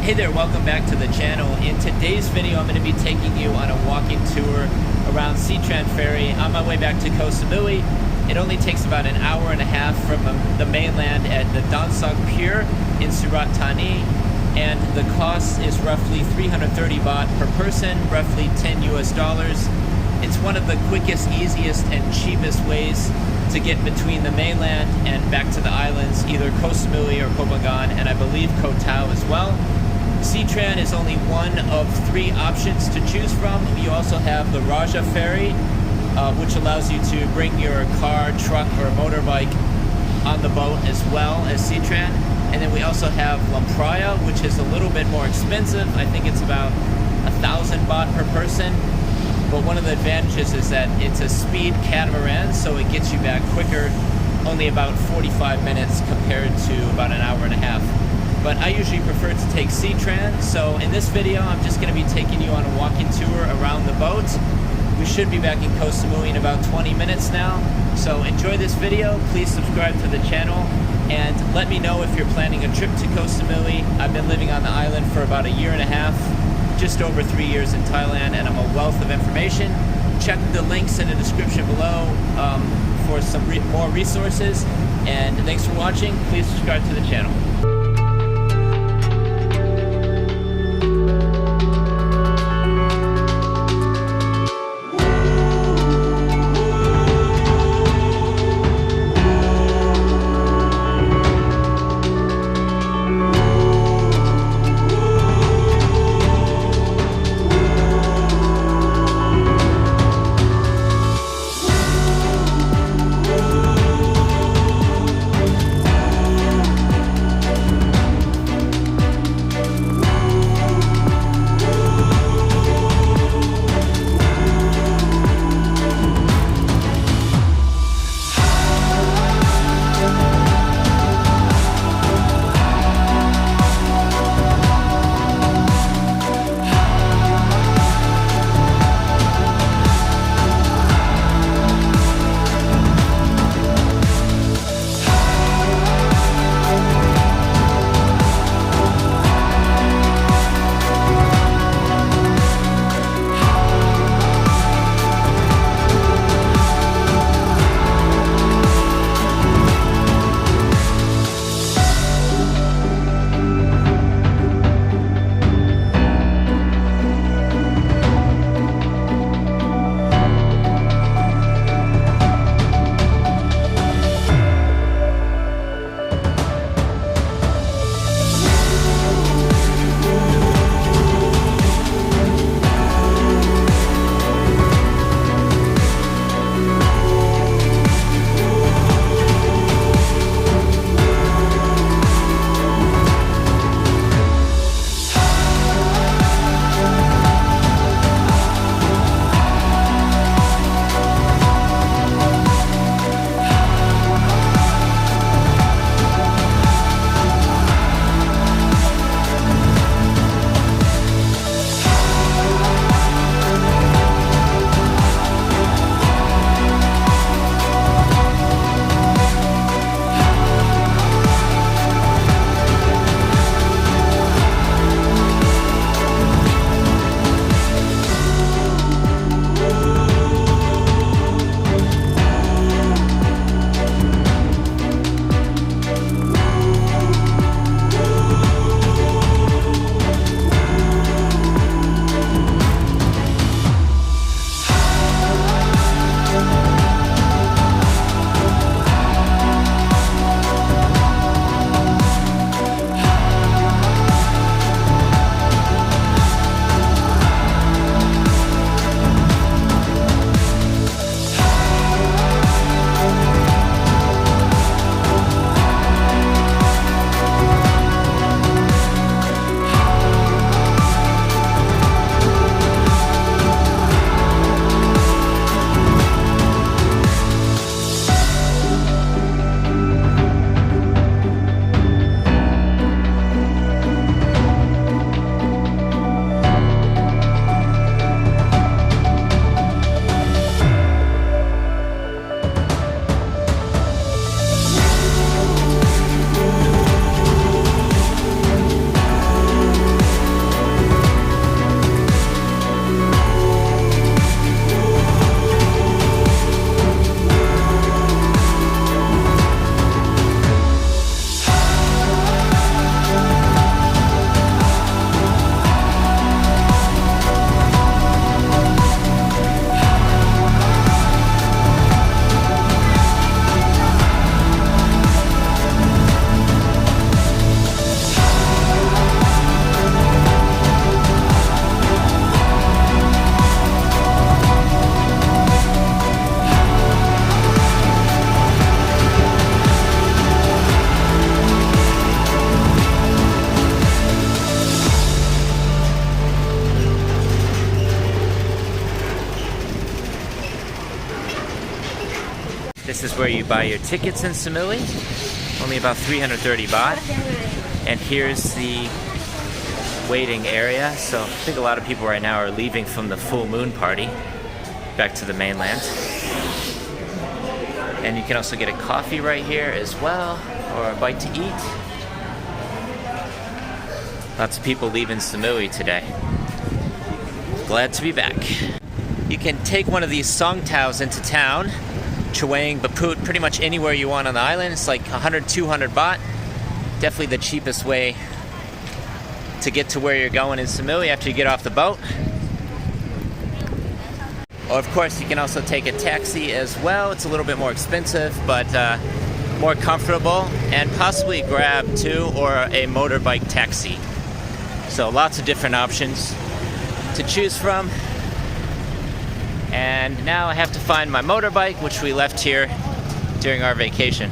Hey there, welcome back to the channel. In today's video, I'm going to be taking you on a walking tour around Seatran Ferry on my way back to Koh Samui. It only takes about an hour and a half from the mainland at the Dansak Pier in Surat Thani, and the cost is roughly 330 baht per person, roughly 10 US dollars. It's one of the quickest, easiest, and cheapest ways to get between the mainland and back to the islands, either Koh Samui or Koh Phangan, and I believe Koh Tao as well. Seatran is only one of 3 options to choose from. You also have the Raja Ferry, which allows you to bring your car, truck, or motorbike on the boat as well as Seatran. And then we also have Lampraya, which is a little bit more expensive. I think it's about 1,000 baht per person. But one of the advantages is that it's a speed catamaran, so it gets you back quicker, only about 45 minutes compared to about an hour and a half. But I usually prefer to take Seatran, so in this video I'm just going to be taking you on a walking tour around the boat. We should be back in Koh Samui in about 20 minutes now, so enjoy this video. Please subscribe to the channel and let me know if you're planning a trip to Koh Samui. I've been living on the island for about a year and a half, just over 3 years in Thailand, and I'm a wealth of information. Check the links in the description below for some more resources, and thanks for watching. Please subscribe to the channel. This is where you buy your tickets in Samui. Only about 330 baht. And here's the waiting area. So I think a lot of people right now are leaving from the full moon party back to the mainland. And you can also get a coffee right here as well, or a bite to eat. Lots of people leaving Samui today. Glad to be back. You can take one of these songtaos into town, Chaweng, Baput, pretty much anywhere you want on the island. It's like 100, 200 baht. Definitely the cheapest way to get to where you're going in Samui after you get off the boat. Or of course, you can also take a taxi as well. It's a little bit more expensive, but more comfortable, and possibly Grab too, or a motorbike taxi. So lots of different options to choose from. And now I have to find my motorbike, which we left here during our vacation.